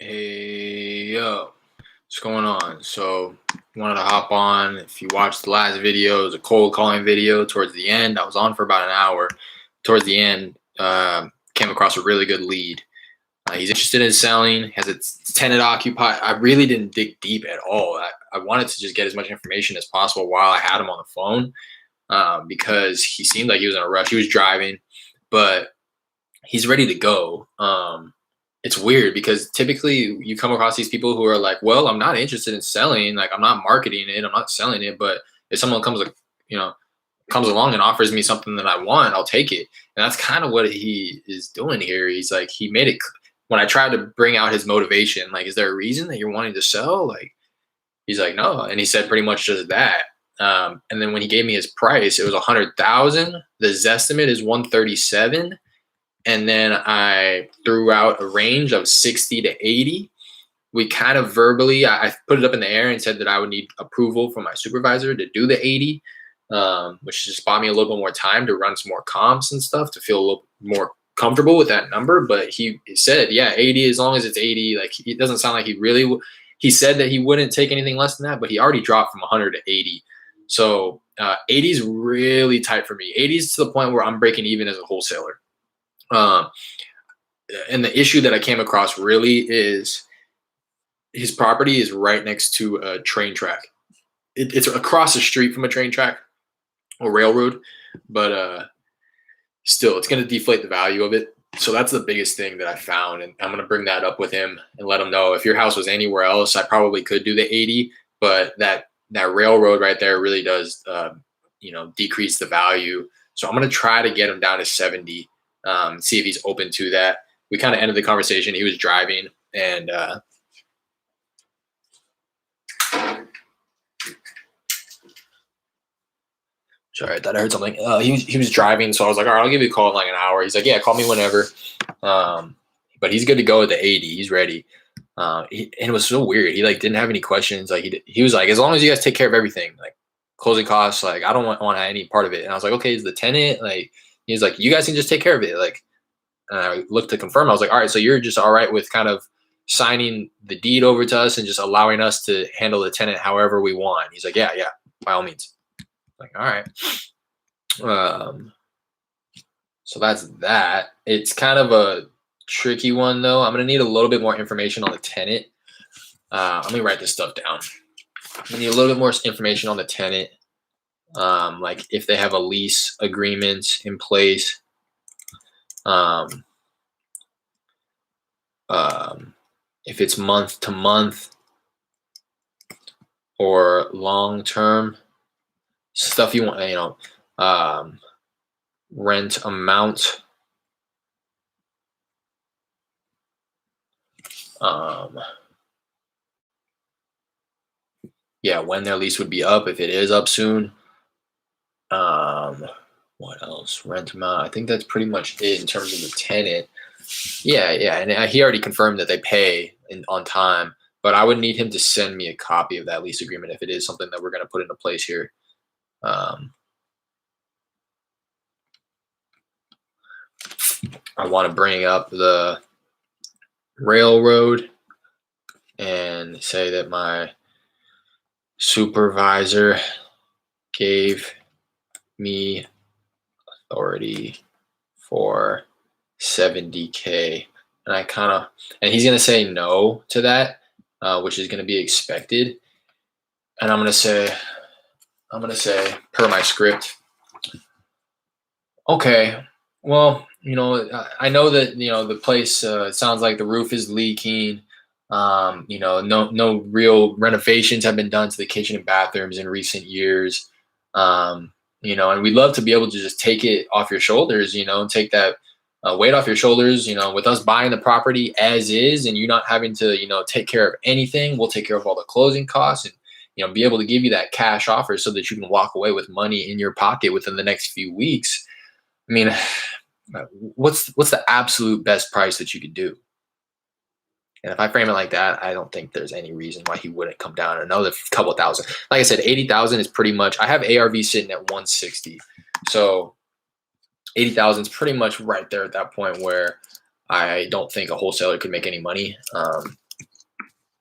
Hey, yo, what's going on? So, wanted to hop on. If you watched the last video, it was a cold calling video. Towards the end, I was on for about an hour. Towards the end, came across a really good lead. He's interested in selling, has a tenant occupied. I really didn't dig deep at all. I wanted to just get as much information as possible while I had him on the phone because he seemed like he was in a rush. He was driving, but he's ready to go. It's weird because typically you come across these people who are like, well, I'm not interested in selling. Like, I'm not marketing it. I'm not selling it. But if someone you know, comes along and offers me something that I want, I'll take it. And that's kind of what he is doing here. He's like, he made it when I tried to bring out his motivation, like, is there a reason that you're wanting to sell? Like, he's like, no. And he said pretty much just that. And then when he gave me his price, it was 100,000. The Zestimate is 137. And then I threw out a range of 60 to 80. We kind of verbally, I put it up in the air and said that I would need approval from my supervisor to do the 80, which just bought me a little bit more time to run some more comps and stuff to feel a little more comfortable with that number. But he said, yeah, 80, as long as it's 80. Like, it doesn't sound like he said that he wouldn't take anything less than that, but he already dropped from 100 to 80. So 80 is really tight for me. 80 is to the point where I'm breaking even as a wholesaler. And the issue that I came across really is his property is right next to a train track. It's across the street from a train track or railroad, but still, it's going to deflate the value of it. So that's the biggest thing that I found, and I'm going to bring that up with him and let him know if your house was anywhere else, I probably could do the 80, but that railroad right there really does, decrease the value. So I'm going to try to get him down to 70. See if he's open to that. We kind of ended the conversation. He was driving, and sorry, I thought I heard something. He was driving, so I was like, all right, I'll give you a call in like an hour. He's like, yeah, call me whenever. But he's good to go at the 80. He's ready. And it was so weird. He didn't have any questions. Like, he was like, as long as you guys take care of everything, like closing costs, like I don't want any part of it. And I was like, okay, is the tenant like? He's like, you guys can just take care of it. Like, and I looked to confirm. I was like, all right, so you're just all right with kind of signing the deed over to us and just allowing us to handle the tenant however we want. He's like, yeah, by all means. Like, all right. So that's that. It's kind of a tricky one though. I'm gonna need a little bit more information on the tenant. Let me write this stuff down. I need a little bit more information on the tenant. Like if they have a lease agreement in place. If it's month to month or long term stuff you want, rent amount, when their lease would be up, if it is up soon. What else? Rent amount. I think that's pretty much it in terms of the tenant. Yeah, and he already confirmed that they pay on time, but I would need him to send me a copy of that lease agreement if it is something that we're going to put into place here. I want to bring up the railroad and say that my supervisor gave me authority for 70K, and he's gonna say no to that, which is gonna be expected. And I'm gonna say per my script, okay, well, I know that the place sounds like the roof is leaking. No real renovations have been done to the kitchen and bathrooms in recent years. And we'd love to be able to just take it off your shoulders, take that weight off your shoulders, with us buying the property as is and you not having to, take care of anything. We'll take care of all the closing costs and, be able to give you that cash offer so that you can walk away with money in your pocket within the next few weeks. I mean, what's the absolute best price that you could do? And if I frame it like that, I don't think there's any reason why he wouldn't come down another couple thousand. Like I said, 80,000 is pretty much, I have ARV sitting at 160. So 80,000 is pretty much right there at that point where I don't think a wholesaler could make any money.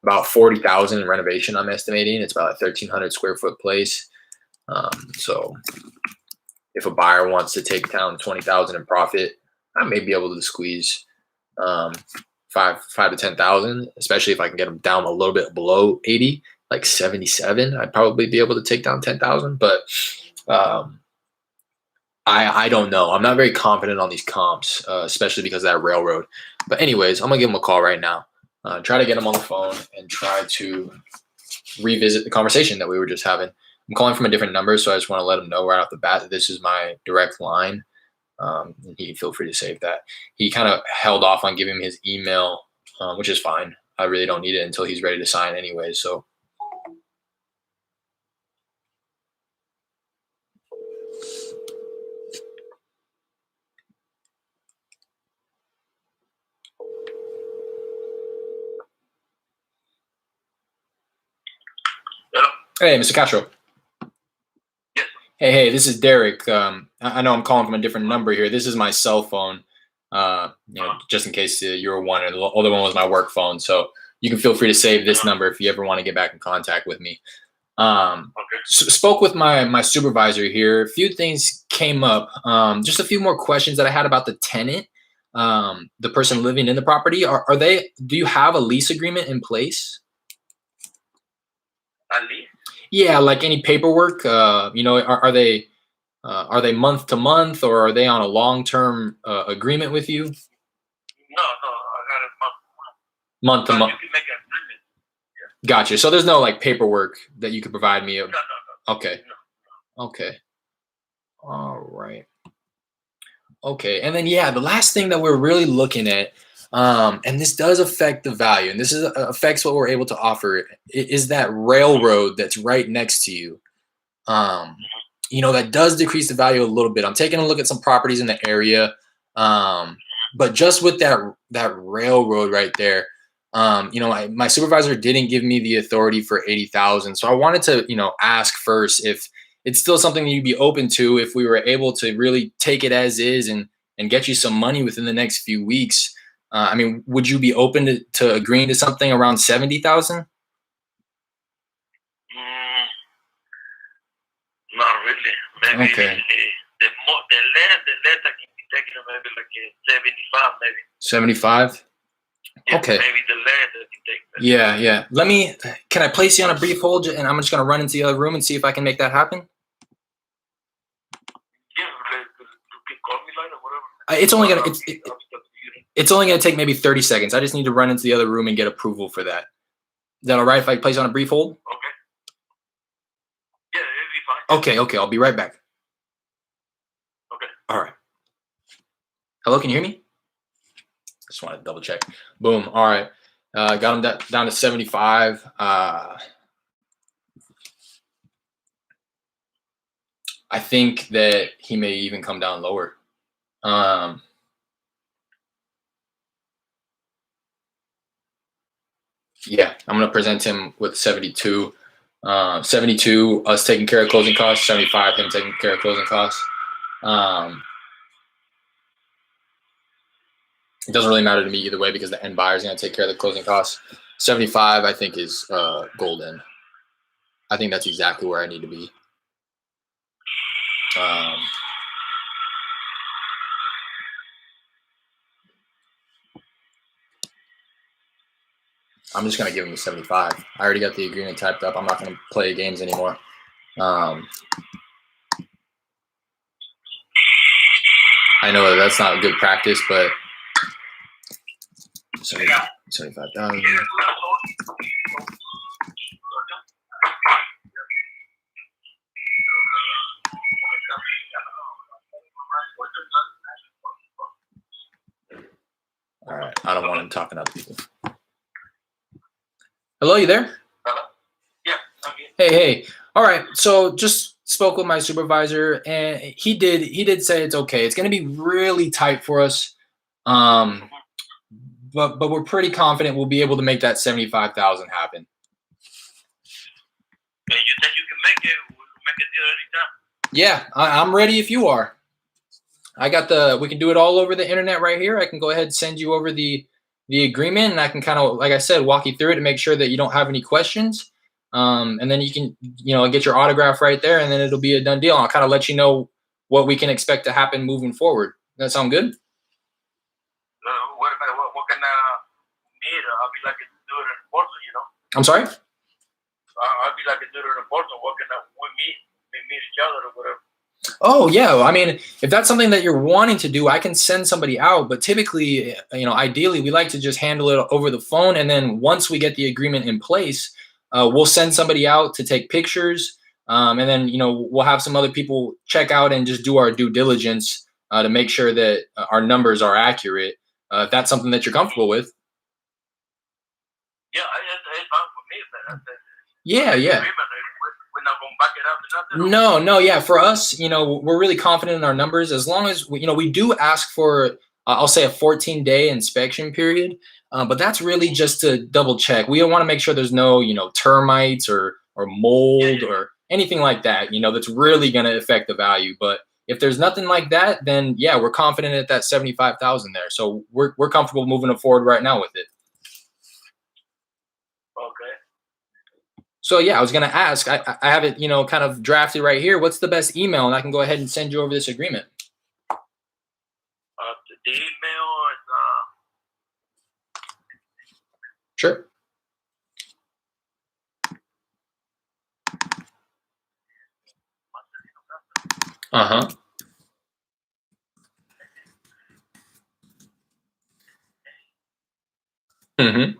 about 40,000 in renovation. I'm estimating it's about a 1,300 square foot place. So if a buyer wants to take down 20,000 in profit, I may be able to squeeze five to 10,000, especially if I can get them down a little bit below 80, like 77. I'd probably be able to take down 10,000, but I don't know. I'm not very confident on these comps, especially because of that railroad. But anyways, I'm gonna give him a call right now. Try to get him on the phone and try to revisit the conversation that we were just having. I'm calling from a different number, so I just want to let him know right off the bat that this is my direct line. And he can feel free to save that. He kind of held off on giving me his email, which is fine. I really don't need it until he's ready to sign anyway. So. Hey, Mr. Castro. Yes. Hey, this is Derek. I know I'm calling from a different number here. This is my cell phone, just in case you were wondering. The other one was my work phone. So you can feel free to save this number if you ever want to get back in contact with me. Okay. Spoke with my supervisor here. A few things came up. Just a few more questions that I had about the tenant, the person living in the property. Do you have a lease agreement in place? A lease? Yeah, like any paperwork. Are they month to month, or are they on a long-term agreement with you? No, I got a Month to month. You can make an agreement. Yeah. Gotcha. So there's no like paperwork that you could provide me. No. Okay. No. Okay. All right. Okay. And then the last thing that we're really looking at, and this does affect the value, and this affects what we're able to offer, is that railroad that's right next to you. That does decrease the value a little bit. I'm taking a look at some properties in the area, but just with that railroad right there, my supervisor didn't give me the authority for 80,000. So I wanted to, ask first if it's still something that you'd be open to if we were able to really take it as is and get you some money within the next few weeks. Would you be open to agreeing to something around 70,000? Not really. Maybe Okay. The less I can be taking maybe like 75, maybe. 75? Yeah, Okay. Maybe the less I can take. Yeah. Can I place you on a brief hold, and I'm just going to run into the other room and see if I can make that happen? Yeah, you can call me later, whatever. It's only gonna take maybe 30 seconds. I just need to run into the other room and get approval for that. Is that all right if I place you on a brief hold? Okay. Yeah, it'll be fine. Okay. I'll be right back. Okay. All right. Hello, can you hear me? Just want to double check. Boom. All right. Got him down to 75. I think that he may even come down lower. Yeah, I'm going to present him with 72. 72, us taking care of closing costs. 75, him taking care of closing costs. It doesn't really matter to me either way because the end buyer is going to take care of the closing costs. 75, I think, is golden. I think that's exactly where I need to be. I'm just going to give him the 75. I already got the agreement typed up. I'm not going to play games anymore. I know that's not a good practice, but 75,000. All right. I don't want him talking to other people. Hello, you there? Hello? Yeah, okay. Hey. All right. So just spoke with my supervisor, and he did say it's okay. It's going to be really tight for us. But we're pretty confident we'll be able to make that 75,000 happen. You said you can make it. We'll make it deal anytime. Yeah, I'm ready if you are. We can do it all over the internet right here. I can go ahead and send you over the the agreement, and I can kind of, like I said, walk you through it to make sure that you don't have any questions. And then you can, get your autograph right there, and then it'll be a done deal. I'll kind of let you know what we can expect to happen moving forward. That sound good? What can meet? I'll be like a dude in person, I'm sorry? I'll be like a dude in person. What can we meet? We meet each other or whatever. Oh yeah, I mean, if that's something that you're wanting to do, I can send somebody out. But typically, ideally, we like to just handle it over the phone, and then once we get the agreement in place, we'll send somebody out to take pictures, and then we'll have some other people check out and just do our due diligence to make sure that our numbers are accurate. If that's something that you're comfortable with. Yeah, it's fine for me. Yeah. We're not going to back it up or nothing. No, yeah. For us, we're really confident in our numbers as long as we do ask for, I'll say, a 14-day inspection period, but that's really just to double check. We want to make sure there's no, termites or mold or anything like that, that's really going to affect the value. But if there's nothing like that, then yeah, we're confident at that 75,000 there. So we're comfortable moving forward right now with it. Okay. So yeah, I was gonna ask. I have it, kind of drafted right here. What's the best email, and I can go ahead and send you over this agreement. The email is Sure. Uh-huh. Mm-hmm.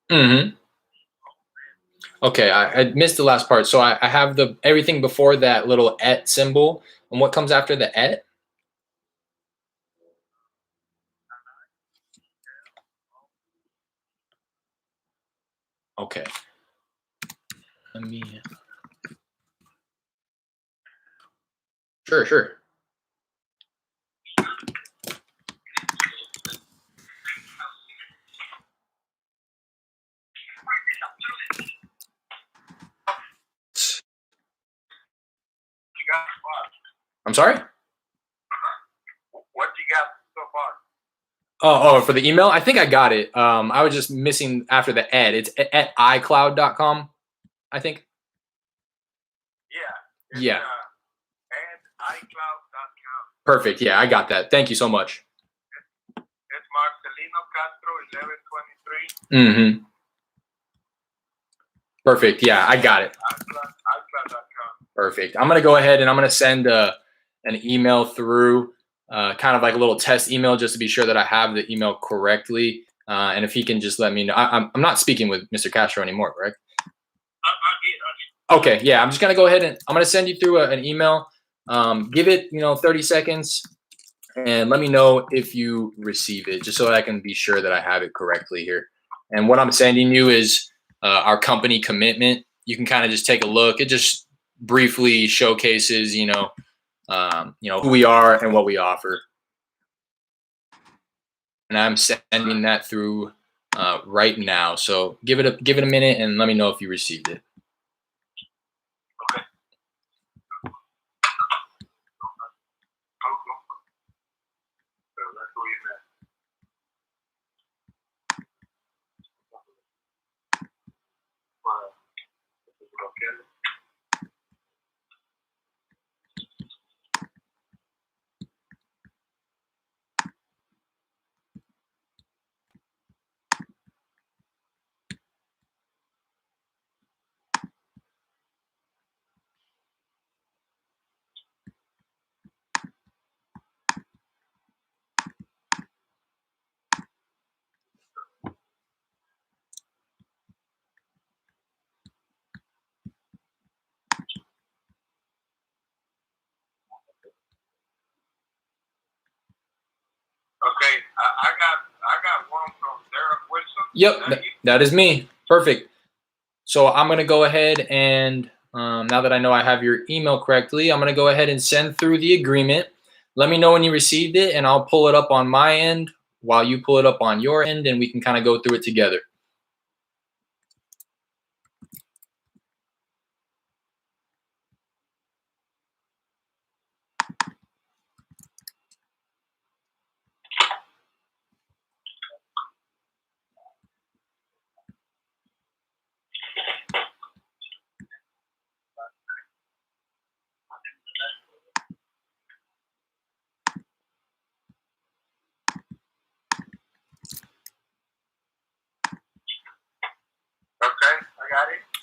Mm-hmm. Okay, I missed the last part. So I have the everything before that little et symbol, and what comes after the et? Okay. Let me. Sure. I'm sorry? What you got so far? Oh, for the email? I think I got it. I was just missing after the ed. It's at iCloud.com, I think. Yeah. Yeah. At iCloud.com. Perfect. Yeah, I got that. Thank you so much. It's Marcelino Castro 1123. Mm-hmm. Perfect. Yeah, I got it. iCloud.com. Perfect. I'm going to go ahead and I'm going to send an email through, kind of like a little test email, just to be sure that I have the email correctly. And if he can just let me know. I'm not speaking with Mr. Castro anymore, correct? Okay. Yeah, I'm just going to go ahead and I'm going to send you through an email. Give it, 30 seconds and let me know if you receive it, just so that I can be sure that I have it correctly here. And what I'm sending you is our company commitment. You can kind of just take a look. It just briefly showcases, who we are and what we offer. And I'm sending that through right now. So give it a minute and let me know if you received it. Okay. Okay, I got one from Derek Wilson. Yep, that is me. Perfect. So I'm going to go ahead and now that I know I have your email correctly, I'm going to go ahead and send through the agreement. Let me know when you received it, and I'll pull it up on my end while you pull it up on your end, and we can kind of go through it together.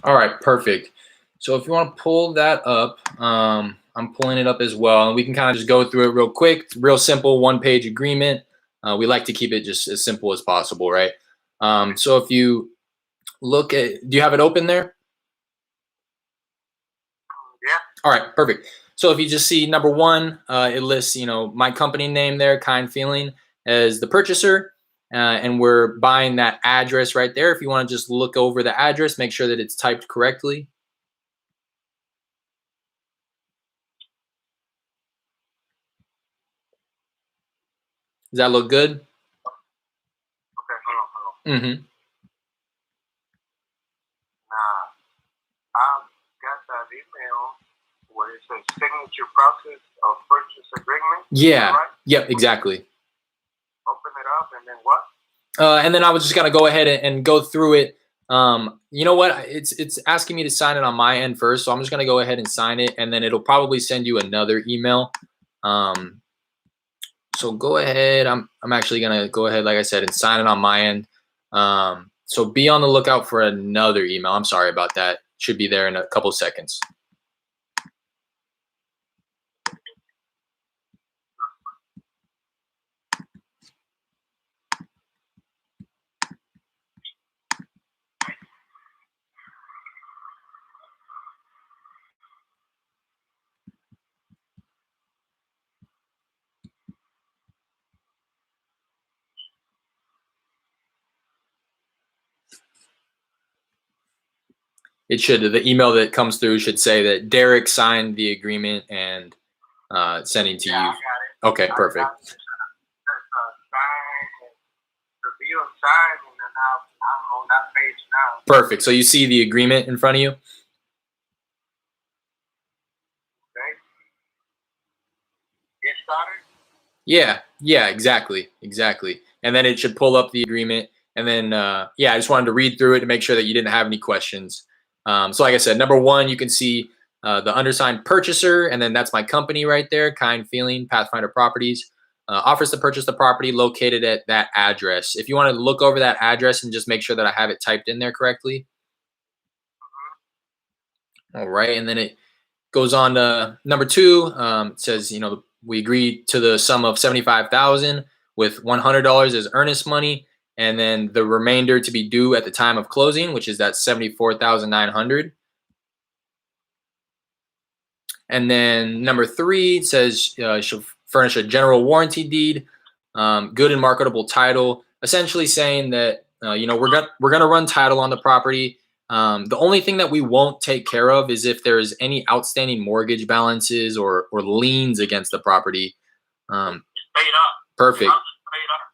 All right, perfect. So if you want to pull that up, I'm pulling it up as well, and we can kind of just go through it real quick. It's real simple, one-page agreement. We like to keep it just as simple as possible, right? So if you look at, do you have it open there? Yeah. All right, perfect. So if you just see number one, it lists, my company name there, Kind Feeling, as the purchaser, and we're buying that address right there. If you want to just look over the address, make sure that it's typed correctly. Does that look good? Okay, hold on. Mm-hmm. Nah, I got that email where it says signature process of purchase agreement. Yeah. Right? Yep. Exactly. Open it up and then what? And then I was just gonna go ahead and go through it. You know what? It's asking me to sign it on my end first, so I'm just gonna go ahead and sign it, and then it'll probably send you another email. So go ahead. I'm actually gonna go ahead, like I said, and sign it on my end. So be on the lookout for another email. I'm sorry about that. Should be there in a couple seconds. It should, the email that comes through should say that Derek signed the agreement and sending to Yeah, you. I got it. Okay, perfect. Review and sign, and then I'm on that page now. Perfect. So you see the agreement in front of you? Okay. Get started. Yeah, exactly. And then it should pull up the agreement. And then, yeah, I just wanted to read through it to make sure that you didn't have any questions. So like I said, number one, you can see the undersigned purchaser, and then that's my company right there, Kind Feeling, Pathfinder Properties. Offers to purchase the property located at that address. If you want to look over that address and just make sure that I have it typed in there correctly. All right, and then it goes on to number two. It says, we agreed to the sum of $75,000 with $100 as earnest money, and then the remainder to be due at the time of closing, which is that $74,900. And then number three says she'll furnish a general warranty deed, good and marketable title, essentially saying that we're gonna run title on the property. The only thing that we won't take care of is if there's any outstanding mortgage balances or liens against the property. Paid up. Perfect. Paid up.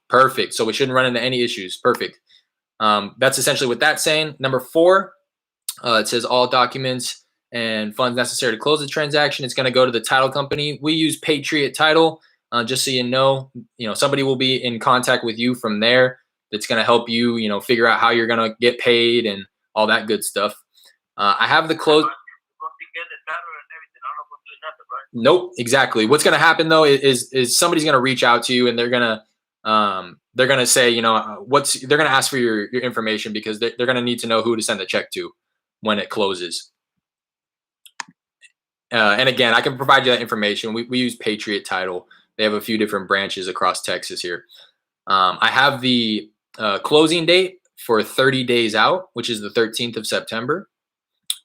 Perfect. So we shouldn't run into any issues. Perfect. That's essentially what that's saying. Number four, it says all documents and funds necessary to close the transaction. It's going to go to the title company. We use Patriot Title. Just so you know, somebody will be in contact with you from there. That's going to help you, figure out how you're going to get paid and all that good stuff. I have the close. Nope, exactly. What's going to happen though is somebody's going to reach out to you and they're going to say, they're going to ask for your information because they're going to need to know who to send the check to when it closes. And again, I can provide you that information. We use Patriot Title. They have a few different branches across Texas here. I have the closing date for 30 days out, which is the 13th of September.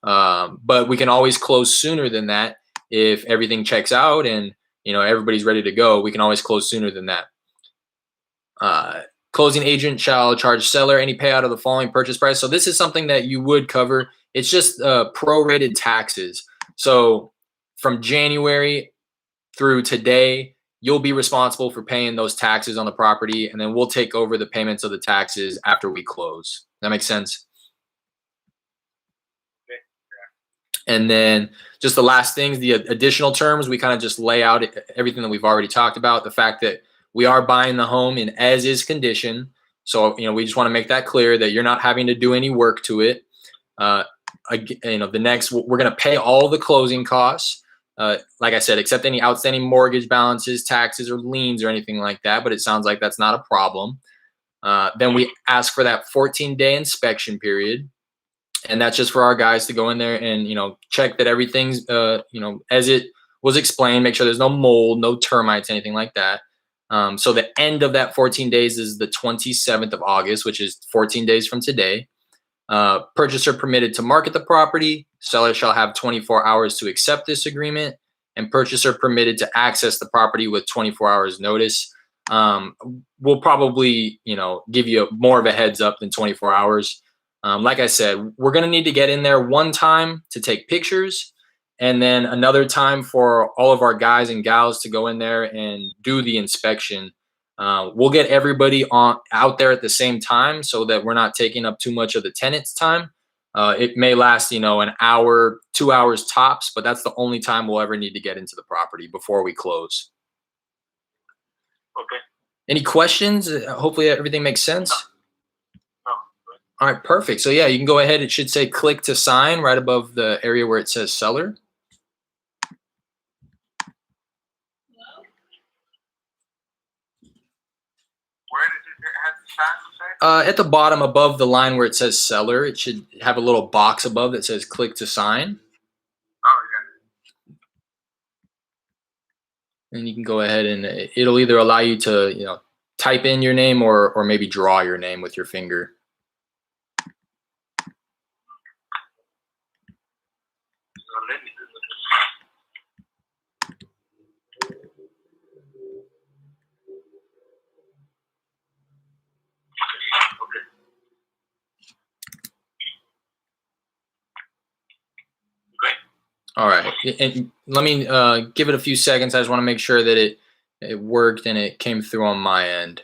But we can always close sooner than that if everything checks out and everybody's ready to go. We can always close sooner than that. Closing agent shall charge seller any payout of the following purchase price. So this is something that you would cover. It's just prorated taxes. So from January through today, you'll be responsible for paying those taxes on the property, and then we'll take over the payments of the taxes after we close. That makes sense? And then just the last things, the additional terms, we kind of just lay out everything that we've already talked about. The fact that we are buying the home in as is condition. So, we just want to make that clear that you're not having to do any work to it. The next, we're going to pay all the closing costs. Like I said, except any outstanding mortgage balances, taxes, or liens or anything like that. But it sounds like that's not a problem. Then we ask for that 14-day inspection period. And that's just for our guys to go in there and, check that everything's, as it was explained, make sure there's no mold, no termites, anything like that. So the end of that 14 days is the 27th of August, which is 14 days from today. Purchaser permitted to market the property. Seller shall have 24 hours to accept this agreement, and purchaser permitted to access the property with 24 hours notice. We'll probably, give you more of a heads up than 24 hours. Like I said, we're going to need to get in there one time to take pictures, and then another time for all of our guys and gals to go in there and do the inspection. We'll get everybody out there at the same time so that we're not taking up too much of the tenant's time. It may last, an hour, 2 hours tops, but that's the only time we'll ever need to get into the property before we close. Okay. Any questions? Hopefully everything makes sense. No. All right, perfect. So yeah, you can go ahead. It should say click to sign right above the area where it says seller. Where does it have the sign say? At the bottom above the line where it says seller, it should have a little box above that says click to sign. Oh, yeah. And you can go ahead and it'll either allow you to, type in your name or maybe draw your name with your finger. So let me do this. Okay. Okay. All right, and let me give it a few seconds. I just want to make sure that it worked and it came through on my end.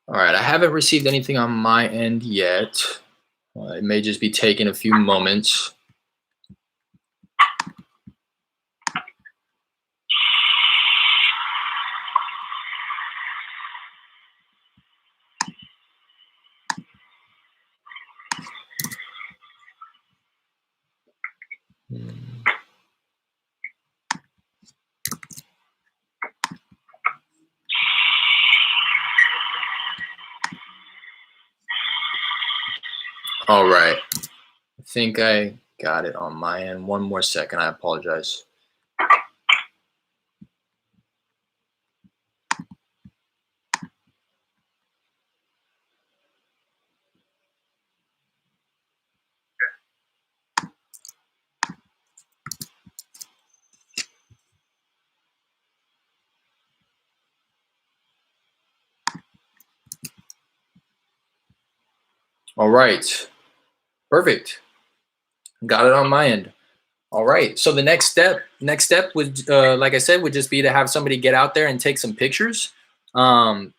All right, I haven't received anything on my end yet. It may just be taking a few moments. All right, I think I got it on my end. One more second, I apologize. All right, perfect. Got it on my end. All right, so the next step would, like I said, would just be to have somebody get out there and take some pictures. Okay.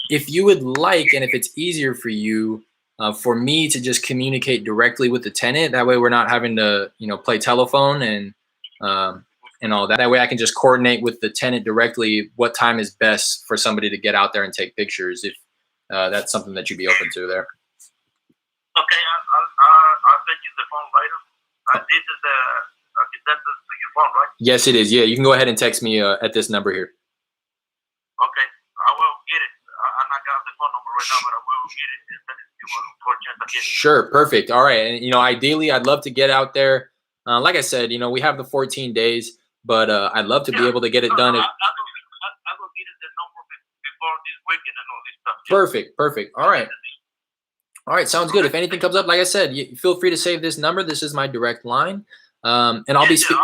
If you would like, and if it's easier for you, for me to just communicate directly with the tenant, that way we're not having to, play telephone and all that. That way I can just coordinate with the tenant directly what time is best for somebody to get out there and take pictures. If that's something that you'd be open to there. Okay, I'll send you the phone later. This is that's your phone, right? Yes, it is. Yeah, you can go ahead and text me at this number here. Okay, I will get it. I'm not got the phone number right now, but I will get it and send it to you for a chance again. Sure, perfect. All right, and ideally, I'd love to get out there. Like I said, we have the 14 days, but I'd love to be able to get it done. I will get it the number before this weekend and all this stuff. Perfect. All right, sounds good. If anything comes up, like I said, feel free to save this number. This is my direct line, and I'll be. I will save you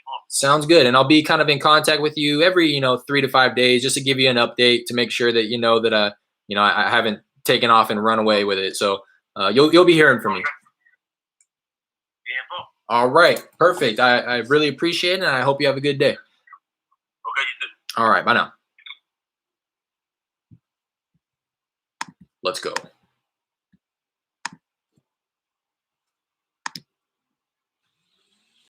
phone. Sounds good, and I'll be kind of in contact with you every 3 to 5 days, just to give you an update to make sure that that I haven't taken off and run away with it. So you'll be hearing from me. All right, perfect. I really appreciate it, and I hope you have a good day. Okay, you too. All right, bye now. Let's go.